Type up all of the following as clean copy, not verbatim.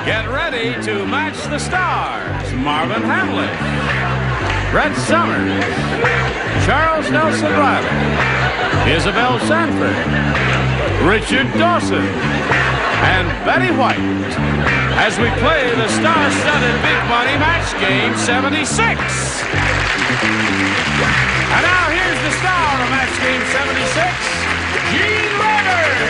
Get ready to match the stars. Marvin Hamslich, Red Summers, Charles Nelson Reilly, Isabel Sanford, Richard Dawson, and Betty White as we play the star-studded Big Money Match Game 76. And now here's the star of Match Game 76, Gene Leonard.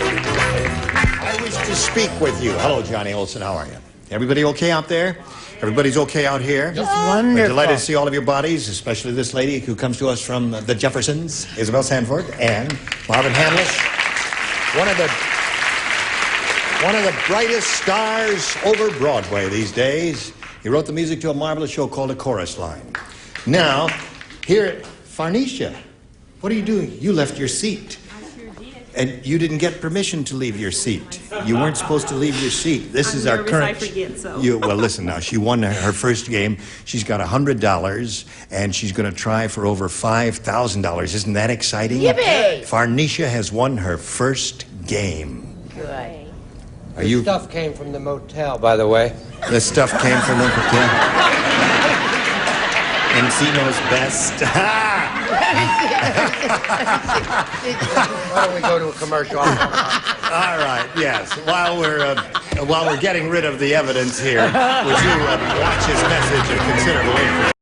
I wish to speak with you. Hello, Johnny Olson. How are you? Everybody okay out there? Everybody's okay out here? Just wonderful. We're delighted to see all of your bodies, especially this lady who comes to us from the Jeffersons, Isabel Sanford, and Marvin Hamslich. One of the brightest stars over Broadway these days. He wrote the music to a marvelous show called A Chorus Line. Now, here, Farnesha, what are you doing? You left your seat. And you didn't get permission to leave your seat. You weren't supposed to leave your seat. This is our current. I forget, so. Well, listen now. She won her first game. She's got $100, and she's going to try for over $5,000. Isn't that exciting? Yippee! Farnesha has won her first game. Good. Are you? The stuff came from the motel, by the way. The stuff came from the hotel. Encino's best. Why don't we go to a commercial? All right, yes. While we're getting rid of the evidence here, would you watch his message of considerable interest?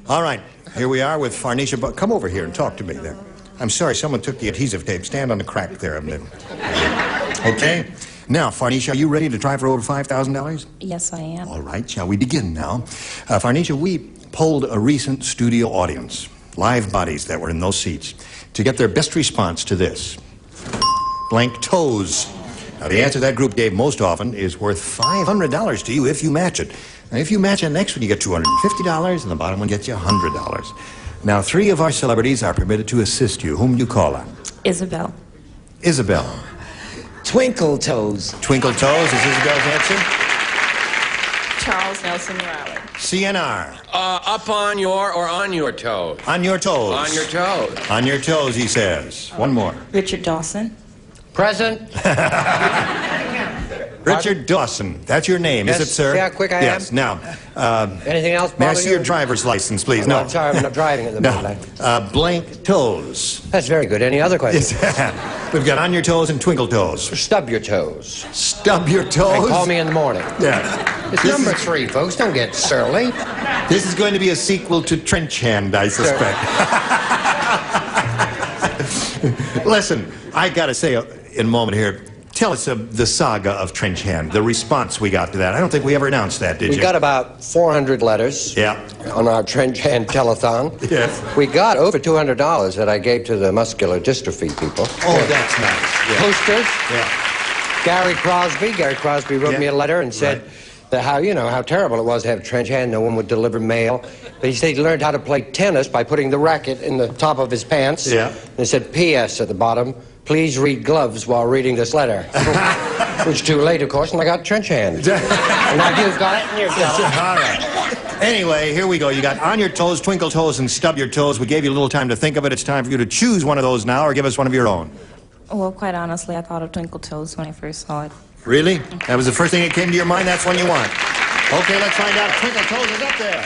All right, here we are with Farnesha. But come over here and talk to me there. I'm sorry, someone took the adhesive tape. Stand on the crack there a minute. Okay? Now, Farnesha, are you ready to try for over $5,000? Yes, I am. All right, shall we begin now? Farnesha, we polled a recent studio audience, live bodies that were in those seats, to get their best response to this. Blank toes. Now, the answer that group gave most often is worth $500 to you if you match it. Now, if you match the next one, you get $250, and the bottom one gets you $100. Now, 3 of our celebrities are permitted to assist you. Whom do you call on? Isabel. Isabel. Twinkle Toes. Twinkle Toes is Isabel's answer. Charles Nelson Reilly. CNR. Up on your or on your toes? On your toes. On your toes. On your toes, he says. One more. Richard Dawson. Present. Richard Dawson. That's your name, Yes. is it, sir? See how quick I am? Yes. Now, Anything else? may I bother see you? your driver's license, please? No, No. I'm sorry, I'm not driving at the moment. Blank toes. That's very good. Any other questions? Yes. We've got on your toes and twinkle toes. Stub your toes. Stub your toes. And call me in the morning. Yeah. It's This number is- 3, folks. Don't get surly. This is going to be a sequel to Trench Hand, I suspect. Listen, I got to say in a moment here, tell us the saga of Trench Hand, the response we got to that. I don't think we ever announced that, did We you? got about 400 letters. Yeah. On our trench hand telethon. Yes. We got over $200 that I gave to the muscular dystrophy people. Oh, that's nice. Yeah. Posters. Yeah. Gary Crosby wrote me a letter and said that how terrible it was to have trench hand. No one would deliver mail. But he said he learned how to play tennis by putting the racket in the top of his pants. Yeah. And it said P.S. at the bottom. Please read gloves while reading this letter. Which too late, of course, and I got trench hand. And now you've got it and you've got it. All right. Anyway, here we go. You got on your toes, twinkle toes, and stub your toes. We gave you a little time to think of it. It's time for you to choose one of those now or give us one of your own. Well, quite honestly, I thought of Twinkle Toes when I first saw it. Really? That was the first thing that came to your mind? That's one you want. Okay, let's find out. Twinkle Toes is up there.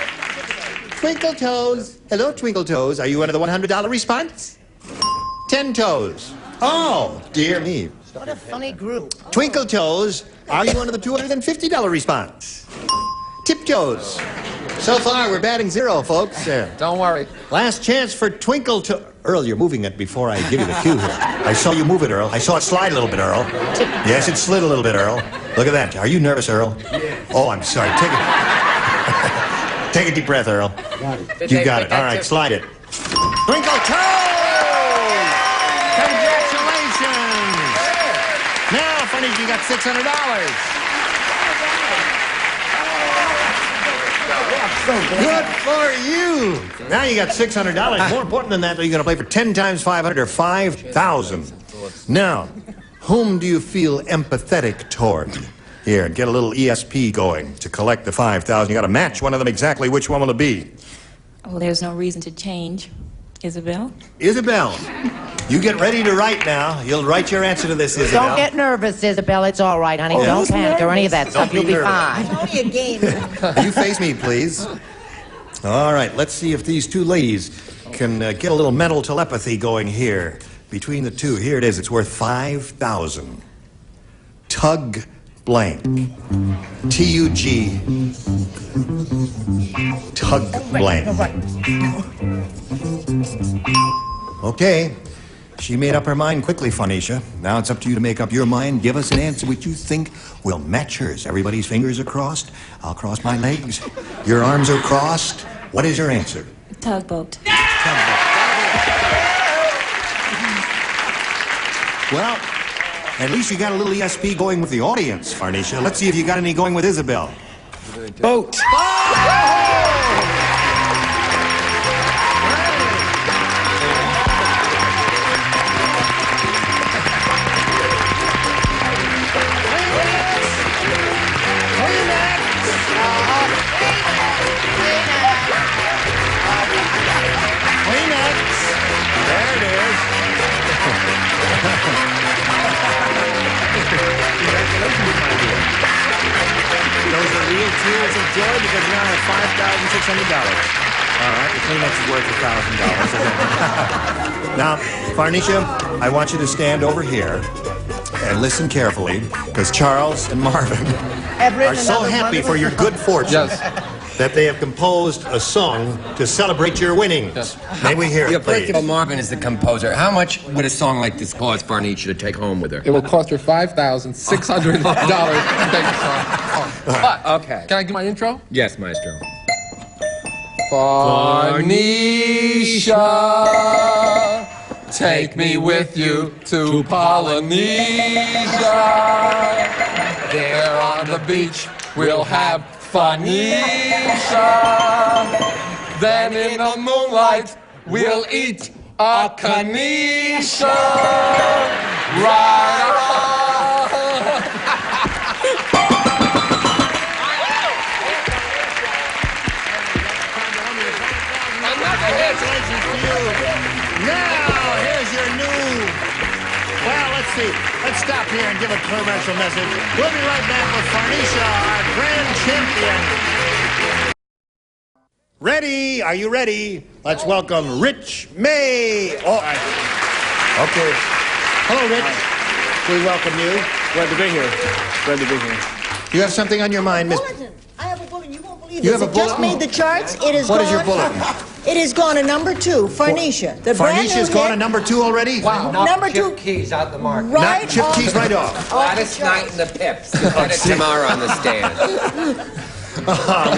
Twinkle Toes. Hello, Twinkle Toes. Are you one of the $100 response? 10 toes. Oh, dear me. What a funny group. Twinkle Toes. Are you one of the $250 response? Tiptoes. So far, we're batting 0, folks. Don't worry. Last chance for Twinkle Toes. Earl, you're moving it before I give you the cue here. I saw you move it, Earl. I saw it slide a little bit, Earl. Yes, it slid a little bit, Earl. Look at that. Are you nervous, Earl? Oh, I'm sorry. Take a deep breath, Earl. You got it. All right, slide it. Twinkle Toes! Congratulations! Now, funny, you got $600. Good for you. Now you got $600. More important than that, you're going to play for 10 times 500 or 5,000. Now, whom do you feel empathetic toward? Here, get a little ESP going to collect the 5,000. You got to match one of them exactly. Which one will it be? Well, there's no reason to change. Isabel? Isabel, you get ready to write now. You'll write your answer to this, Isabel. Don't get nervous, Isabel. It's all right, honey. Don't panic or any of that stuff. be You'll be nervous. fine. Only a game. You face me, please. All right, let's see if these two ladies can get a little mental telepathy going here between the two. Here it is. It's worth 5,000. Tug blank. T-U-G. Tug blank. Okay. She made up her mind quickly, Pharnicia. Now it's up to you to make up your mind. Give us an answer which you think will match hers. Everybody's fingers are crossed. I'll cross my legs. Your arms are crossed. What is your answer? Tugboat. Well, at least you got a little ESP going with the audience, Pharnicia. Let's see if you got any going with Isabel. Boat. There it is. Those are real tears of joy because you now have $5,600. All right, the Kleenex is worth $1,000. Now, Pharnicia, I want you to stand over here and listen carefully, because Charles and Marvin are so happy for your good fortune that they have composed a song to celebrate your winnings. May we hear it, First please? of all, Marvin is the composer. How much would a song like this cost Pharnicia to take home with her? It will cost her $5,600 to take the song. But, Okay. can I do my intro? Yes, Maestro. Pharnicia, take me with you to Polynesia. There on the beach, we'll have Pharnicia. Then in the moonlight, we'll eat a canisha. Right on. Congratulations to you. Now, here's your new... Well, let's see. Let's stop here and give a commercial message. We'll be right back with Pharnicia, our grand champion. Ready? Are you ready? Let's welcome Rich May. Oh, okay. Hello, Rich. We welcome you. Glad to be here. Glad to be here. You have something on your mind, Miss... Bulletin. I have a bulletin. You won't believe You this. have a It just bulletin? made the charts. It is What gone. is your bulletin? It has gone to number 2, Pharnicia. The brand Pharnicia's new gone hit. to number 2 already? Wow. Number Chip 2. Keys out the market. Right Not chip off keys the- right off. Gladys Knight and the Pips. Get it tomorrow on the stand.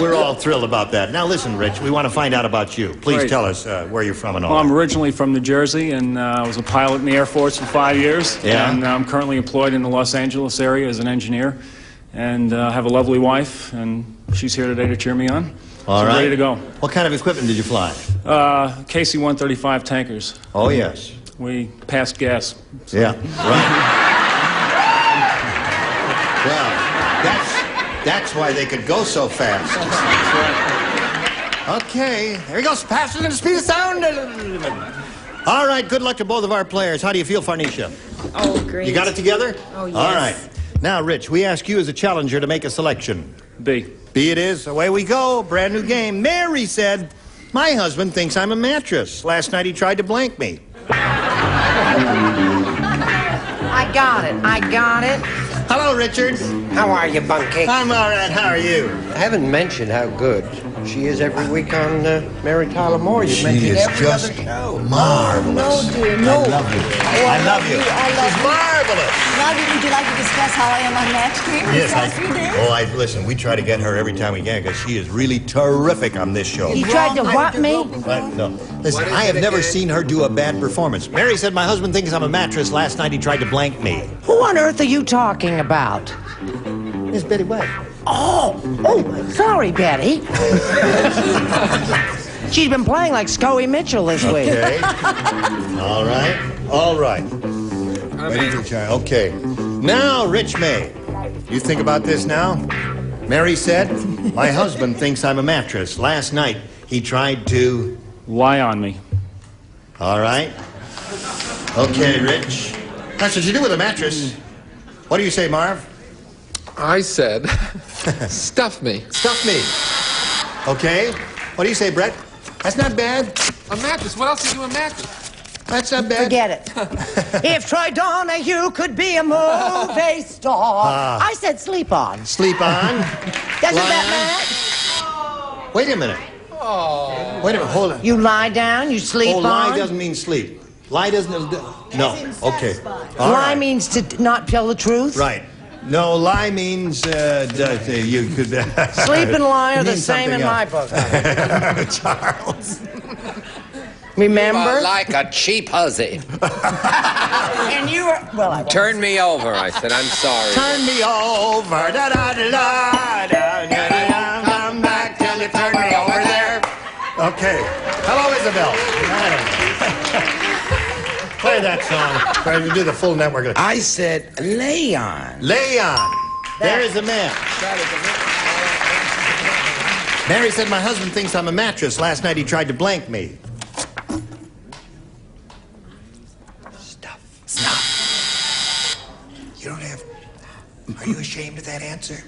We're all thrilled about that. Now listen, Rich, we want to find out about you. Please Great. tell us where you're from and all. Well, I'm originally from New Jersey, and I was a pilot in the Air Force for 5 years. Yeah. And I'm currently employed in the Los Angeles area as an engineer, and have a lovely wife, and she's here today to cheer me on. All So right. ready to go. What kind of equipment did you fly? KC-135 tankers. Oh, yes. We passed gas. Yeah, right. Well, that's why they could go so fast. Okay, here he goes, faster than the speed of sound. All right, good luck to both of our players. How do you feel, Pharnicia? Oh, great. You got it together? Oh, yes. All right. Now, Rich, we ask you as a challenger to make a selection. B. B it is. Away we go. Brand new game. Mary said, my husband thinks I'm a mattress. Last night he tried to blank me. I got it. Hello, Richard. How are you, Bunky? I'm all right. How are you? I haven't mentioned how good she is every week on Mary Tyler Moore. You mentioned every other show. marvelous. No, dear, no. I love you. Oh, I love you. I love She's you. marvelous. Marvin, would you like to discuss how I am on match game these past few days? Listen, we try to get her every time we can because she is really terrific on this show. You tried to what me? No. Listen, I have never seen her do a bad performance. Mary said my husband thinks I'm a mattress. Last night he tried to blank me. Who on earth are you talking about? Miss Betty White. Oh, sorry, Betty. She's been playing like Scoey Mitchell this week. Okay. All right. Ready to try. Okay. Now, Rich May, You think about this now? Mary said, my husband thinks I'm a mattress. Last night, he tried to... Lie on me. All right. Okay, Rich. That's what you do with a mattress. What do you say, Marv? I said, stuff me. Stuff me. Okay. What do you say, Brett? That's not bad. A mattress? What else do you do a mattress? That's not bad. Forget it. If Troy Donahue could be a movie star. I said sleep on. Sleep on. Doesn't that match? Wait a minute. Oh. Wait a minute. Hold on. You lie down, you sleep on. Lie doesn't mean sleep. Lie doesn't... No. Okay. All Lie right. means to not tell the truth. Right. No, lie means you could... Sleep and lie are the means same in something my book. Charles. Remember? You are like a cheap hussy. And you were... Well, I Turn me over, I said. I'm sorry. Turn me over. Da, da, da, da, da, da, da, come back till you turn me over there. Okay. Hello, Isabel. Play that song. Try to do the full network. I said, lay on. Lay on. There is a man. Mary said, my husband thinks I'm a mattress. Last night he tried to blank me. Stuff. You don't have... Are you ashamed of that answer?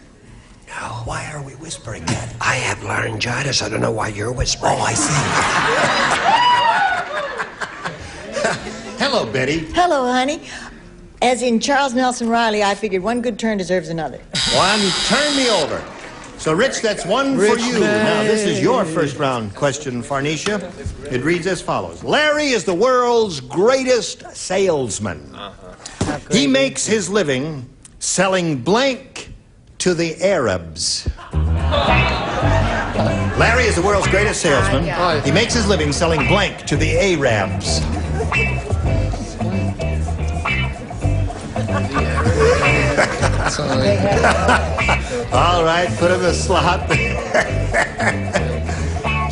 No. Why are we whispering that? I have laryngitis. I don't know why you're whispering. Oh, I see. Hello, Betty. Hello, honey. As in Charles Nelson Reilly, I figured one good turn deserves another. One, turn me over. So, Rich, that's one for you. Now, this is your first round question, Farnicia. It reads as follows. Larry is the world's greatest salesman. He makes his living selling blank to the Arabs. Larry is the world's greatest salesman. He makes his living selling blank to the Arabs. All right, put him in the slot.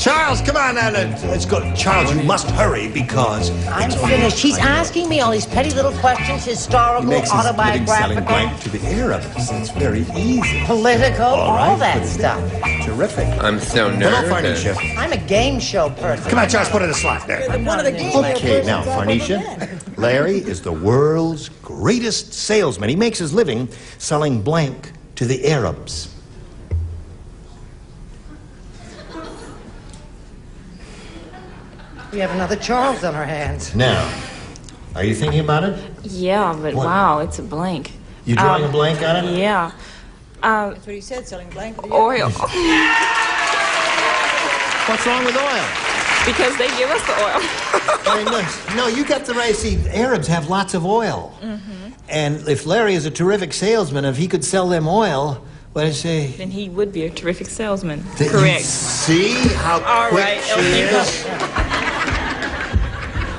Charles, come on now. Let's go. Charles, you must hurry because... I'm finished. He's asking me all these petty little questions, historical, He makes his living selling autobiographical, blank to the Arabs. That's very easy. political, all right, that stuff. Terrific. I'm so Hello, nervous. Farnicia. I'm a game show person. Come on, Charles, put it in the slot there. One of the game Okay, now, Farnicia, Larry is the world's greatest salesman. He makes his living selling blank to the Arabs. We have another Charles on our hands. Now, are you thinking about it? Yeah, but What? wow, it's a blank. You drawing a blank on it? Yeah. That's what he said, selling blank. Oil. What's wrong with oil? Because they give us the oil. No, you got the right. See, Arabs have lots of oil. And if Larry is a terrific salesman, if he could sell them oil, what did I say? Then he would be a terrific salesman. You Correct. see how All quick right, she okay, is?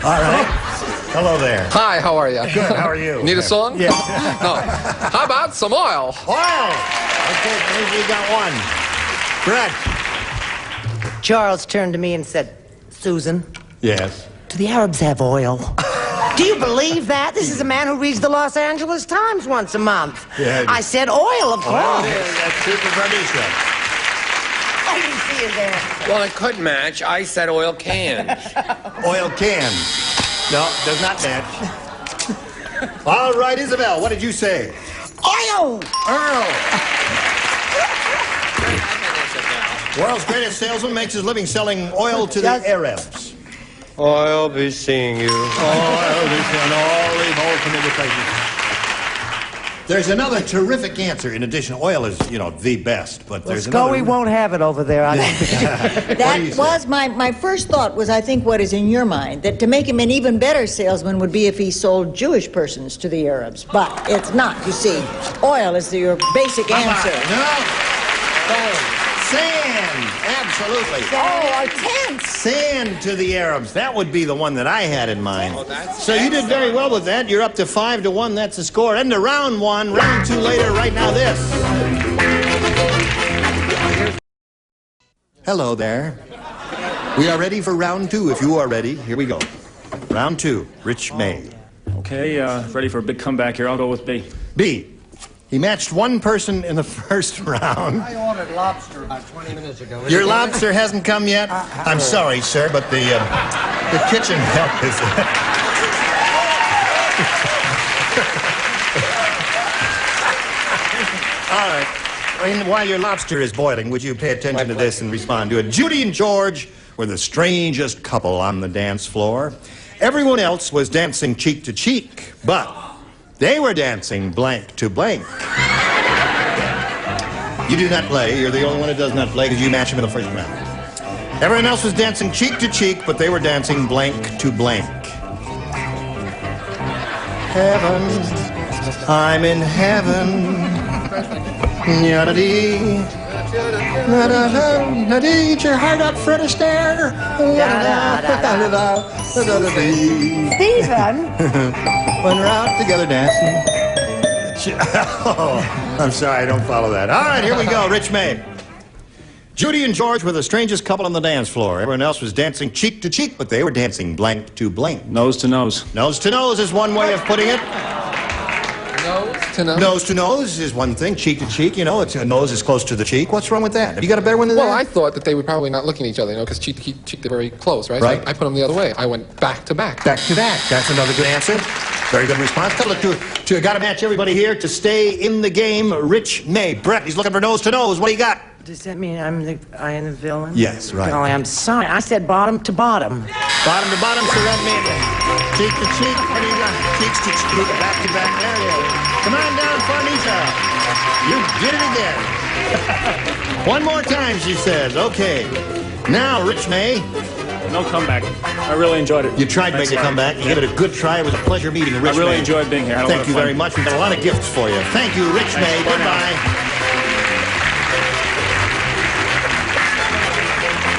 All right. Hello there. Hi, how are you? Good, how are you? Need a song? Yeah. No. How about some oil? Oil! Okay, we got one. Brett. Charles turned to me and said, Susan, Yes. do the Arabs have oil? Do you believe that? This is a man who reads the Los Angeles Times once a month. Yeah. I said oil, of course. Well, that's super Farnicia. Oh, you see it there. Well, it could match. I said oil can. Oil can. No, does not match. All right, Isabel, what did you say? Oil! Earl. World's greatest salesman makes his living selling oil to the Arabs. I'll be seeing you. There's another terrific answer. In addition, oil is, the best, but there's Scully another... won't have it over there. That was my first thought was, I think, what is in your mind, that to make him an even better salesman would be if he sold Jewish persons to the Arabs. But it's not, you see. Oil is your basic answer. No. Sand. Absolutely. Oh, tense. Sand to the Arabs. That would be the one that I had in mind. So you did very well with that. You're up to 5-1. That's the score. End of round one. Round two later. Right now, this. Hello there. We are ready for round two. If you are ready, here we go. Round two. Rich May. Okay, ready for a big comeback here. I'll go with B. B. He matched one person in the first round. I ordered lobster about 20 minutes ago. Your lobster hasn't come yet? I'm sorry, sir, but the kitchen help is... All right. While your lobster is boiling, would you pay attention to this and respond to it? Judy and George were the strangest couple on the dance floor. Everyone else was dancing cheek to cheek, but they were dancing blank to blank. You do not play. You're the only one who does not play because you match him in the first round. Everyone else was dancing cheek to cheek, but they were dancing blank to blank. Heaven, I'm in heaven. Yada-dee. Eat your heart out for a stare. Stephen! When we're out together dancing. Oh, I'm sorry, I don't follow that. All right, here we go. Rich May. Judy and George were the strangest couple on the dance floor. Everyone else was dancing cheek to cheek, but they were dancing blank to blank. Nose to nose. Nose to nose is one way of putting it. Nose to nose? Nose to nose is one thing. Cheek to cheek, you know, a nose is close to the cheek. What's wrong with that? Have you got a better one than that? Well, I thought that they were probably not looking at each other, you know, because cheek to cheek, they're very close, right? Right. So I put them the other way. I went back to back. Back to back. That's another good answer. Very good response. Got to match everybody here to stay in the game. Rich May. Brett, he's looking for nose to nose. What do you got? Does that mean I am the villain? Yes, right. Golly, I'm sorry. I said bottom to bottom. Bottom to bottom, so that means cheek to cheek. What do you got? Cheeks to cheek. Back to back. There it is. Come on down, Farnisa. You did it again. One more time, she says. Okay. Now, Rich May. No comeback. I really enjoyed it. You tried to make a comeback. You gave it a good try. It was a pleasure meeting Rich May. I really enjoyed being here. Thank you very much. We've got a lot of gifts for you. Thank you, Rich May. Goodbye.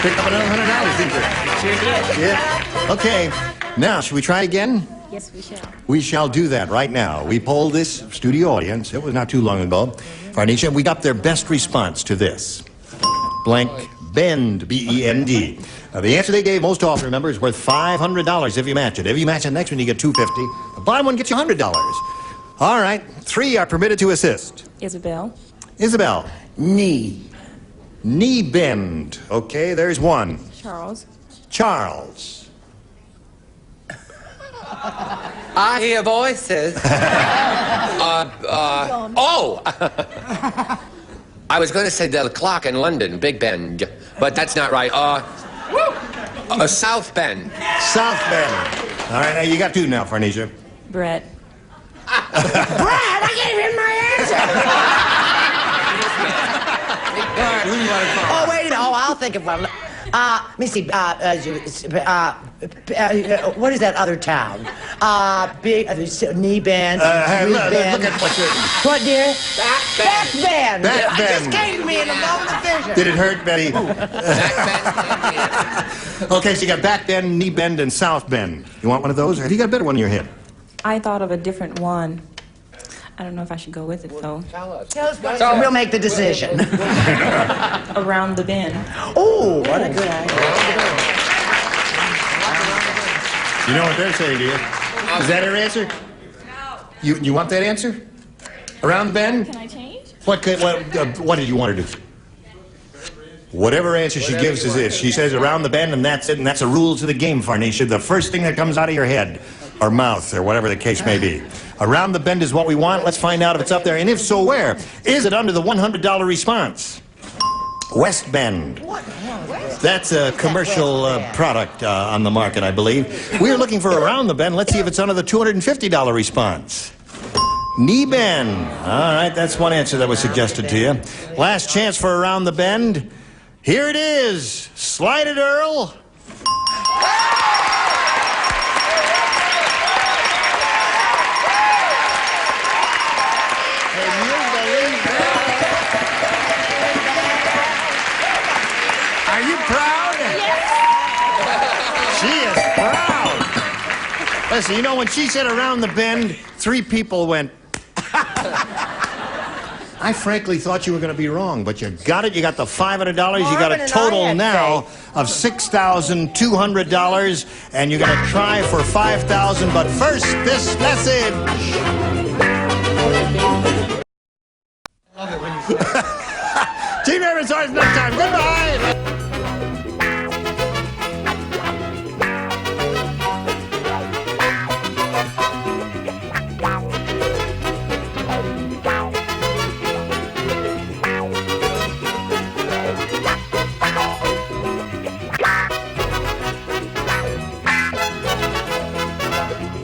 Picked up another $100, didn't you? Sure did. Yeah. Okay. Now, should we try again? Yes, we shall. We shall do that right now. We polled this studio audience. It was not too long ago. Farnisha, we got their best response to this. Blank bend, B-E-N-D. The answer they gave most often, remember, is worth $500 if you match it. If you match the next one, you get $250. The bottom one gets you $100. All right. 3 are permitted to assist. Isabel. Isabel. Knee. Knee bend. Okay, there's one. Charles. Charles. I hear voices. Oh! I was going to say the clock in London, Big Ben, but that's not right. South Bend. South Bend. All right, now you got 2 now, Farnisha. Brett. Brad, I gave him my answer. Oh, wait, I'll think of one. Let me see. What is that other town? Big knee band. Look at what you're... What, dear? Back band. Back It just bend. came to me in a moment of vision. Did it hurt, Betty? Okay, so you got back bend, knee bend, and south bend. You want one of those? Or have you got a better one in your head? I thought of a different one. I don't know if I should go with it, though. Tell us. We'll make the decision. Around the bend. Oh, what a good idea. You know what they're saying to you? Is that her answer? No. You want that answer? Around the bend? Can I change? What did you want her to do? Whatever answer she gives is this. She says around the bend, and that's it, and that's the rules of the game, Farnisha. The first thing that comes out of your head, or mouth, or whatever the case may be. Around the bend is what we want. Let's find out if it's up there, and if so, where? Is it under the $100 response? West Bend. That's a commercial product on the market, I believe. We're looking for around the bend. Let's see if it's under the $250 response. Knee bend. All right, that's one answer that was suggested to you. Last chance for around the bend. Here it is. Slide it, Earl. Are you proud? Yes. She is proud. Listen, you know, when she said around the bend, 3 people went... I frankly thought you were going to be wrong, but you got it. You got the $500. You got a total now of $6,200, and you're going to try for $5,000. But first, this message. Sorry, it's next time. Goodbye.